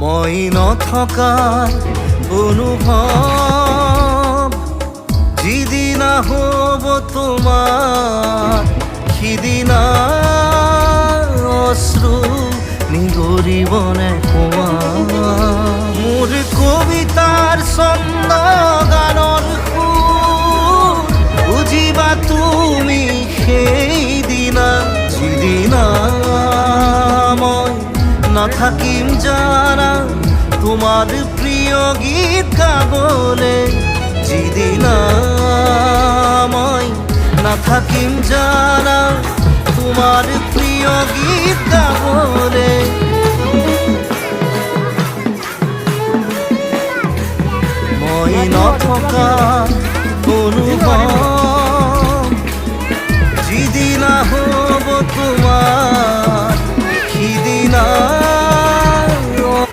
মই নথকাৰ অনুভৱ যিদিনা হ'ব তোমাৰ সিদিনা অশ্ৰু নিগৰিবনে কোৱা মোৰ কবিতাৰ ছন্দ গানৰ সুৰ বুজিবা তুমি সেইদিনা যিদিনা মই নাথাকিম জানা তোমার প্রিয় গীত গাবলে যিদিনা মই নাথাকিম জানা তোমার প্রিয় গীত গাবলে